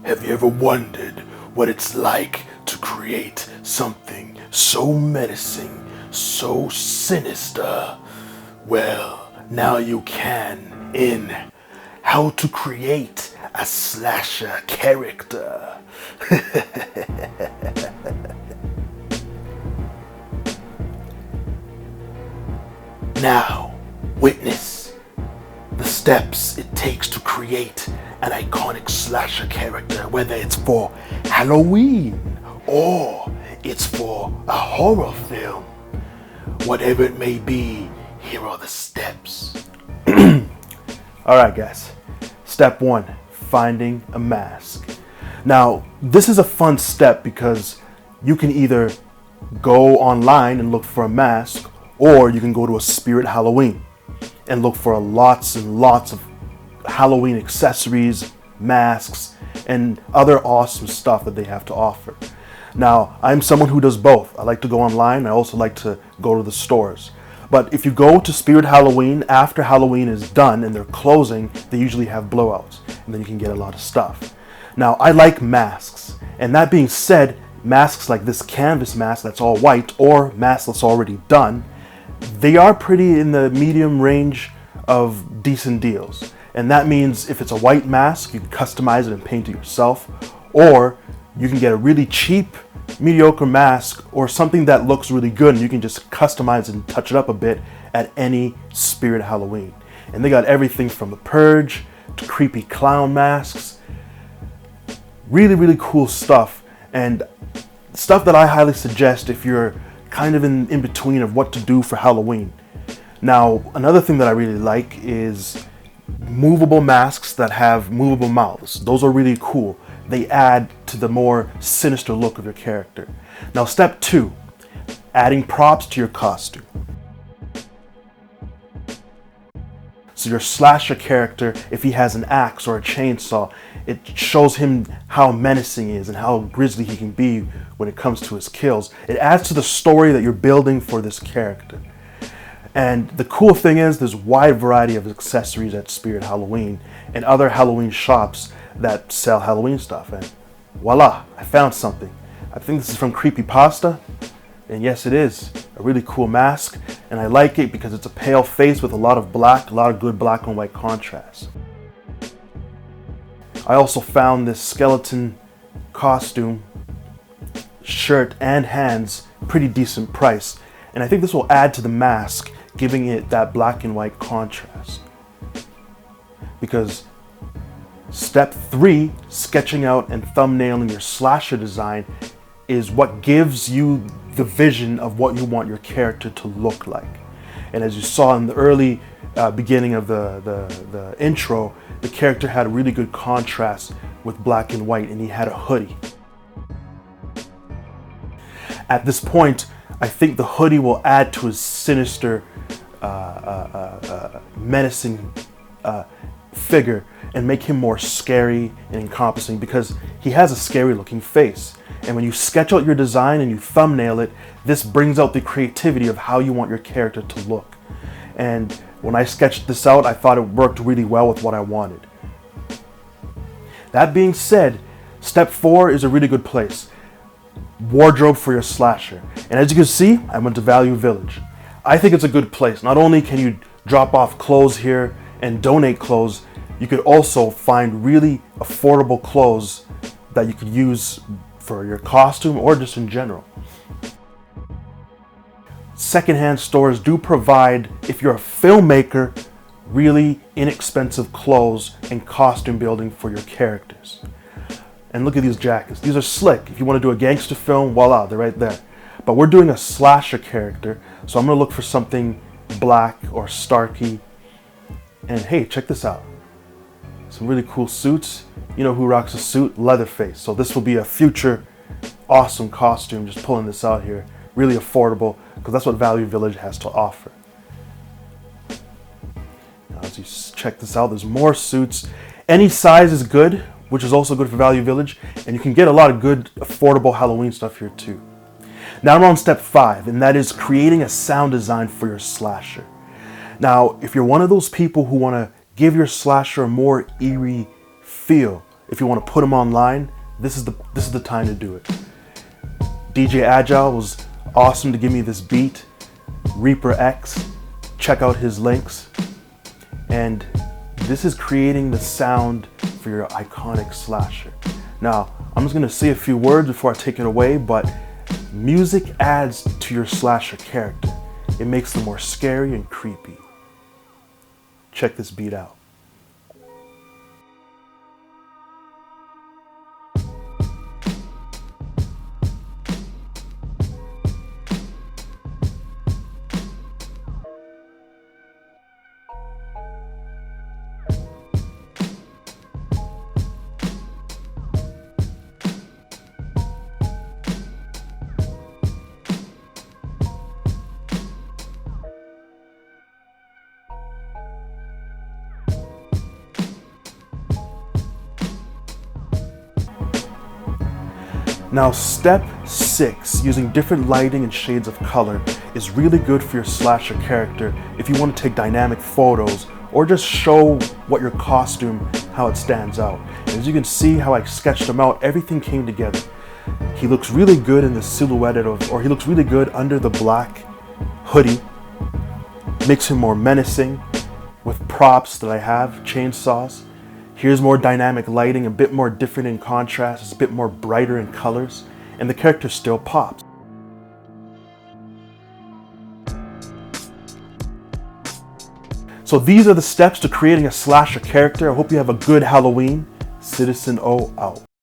Have you ever wondered what it's like to create something so menacing, so sinister? Well, now you can in How to Create a Slasher Character. Now, witness the steps it takes to create an iconic slasher character, whether it's for Halloween or it's for a horror film. Whatever it may be, here are the steps. Alright guys, step 1, finding a mask. Now, this is a fun step because you can either go online and look for a mask, or you can go to a Spirit Halloween and look for lots and lots of Halloween accessories, masks, and other awesome stuff that they have to offer. Now, I'm someone who does both. I like to go online. I also like to go to the stores. But if you go to Spirit Halloween after Halloween is done and they're closing, they usually have blowouts, and then you can get a lot of stuff. Now, I like masks. And that being said, masks like this canvas mask that's all white or mask that's already done, they are pretty in the medium range of decent deals. And that means if it's a white mask, you can customize it and paint it yourself, or you can get a really cheap, mediocre mask or something that looks really good and you can just customize it and touch it up a bit at any Spirit Halloween. And they got everything from The Purge to creepy clown masks. Really, really cool stuff, and stuff that I highly suggest if you're kind of in between of what to do for Halloween. Now, another thing that I really like is movable masks that have movable mouths. Those are really cool. They add to the more sinister look of your character. Now, step 2, adding props to your costume. So your slasher character, if he has an axe or a chainsaw, it shows him how menacing he is and how grisly he can be when it comes to his kills. It adds to the story that you're building for this character. And the cool thing is there's a wide variety of accessories at Spirit Halloween and other Halloween shops that sell Halloween stuff. And voila, I found something. I think this is from Creepypasta. And yes, it is a really cool mask. And I like it because it's a pale face with a lot of black, a lot of good black and white contrast. I also found this skeleton costume, shirt and hands, pretty decent price. And I think this will add to the mask, giving it that black and white contrast. Because step 3, sketching out and thumbnailing your slasher design, is what gives you the vision of what you want your character to look like. And as you saw in the early beginning of the intro, the character had a really good contrast with black and white, and he had a hoodie. At this point, I think the hoodie will add to his sinister, menacing figure and make him more scary and encompassing, because he has a scary looking face. And when you sketch out your design and you thumbnail it, this brings out the creativity of how you want your character to look. And when I sketched this out, I thought it worked really well with what I wanted. That being said, step 4 is a really good place. Wardrobe for your slasher. And as you can see, I went to Value Village. I think it's a good place. Not only can you drop off clothes here and donate clothes, you could also find really affordable clothes that you could use for your costume or just in general. Secondhand stores do provide, if you're a filmmaker, really inexpensive clothes and costume building for your characters. And look at these jackets. These are slick. If you want to do a gangster film, voila, they're right there. But we're doing a slasher character, so I'm going to look for something black or starky. And hey, check this out. Some really cool suits. You know who rocks a suit? Leatherface. So this will be a future awesome costume. Just pulling this out here. Really affordable, because that's what Value Village has to offer. Now, as you check this out, there's more suits. Any size is good, which is also good for Value Village, and you can get a lot of good, affordable Halloween stuff here too. Now I'm on step 5, and that is creating a sound design for your slasher. Now, if you're one of those people who want to give your slasher a more eerie feel, if you want to put them online, this is the time to do it. DJ Agile was awesome to give me this beat. Reaper X, check out his links. And this is creating the sound for your iconic slasher. Now, I'm just gonna say a few words before I take it away, but music adds to your slasher character. It makes them more scary and creepy. Check this beat out. Now, step 6, using different lighting and shades of color, is really good for your slasher character if you want to take dynamic photos or just show what your costume, how it stands out. As you can see how I sketched him out, everything came together. He looks really good in the silhouette or he looks really good under the black hoodie. Makes him more menacing with props that I have, chainsaws. Here's more dynamic lighting, a bit more different in contrast, it's a bit more brighter in colors, and the character still pops. So these are the steps to creating a slasher character. I hope you have a good Halloween. Citizen O out.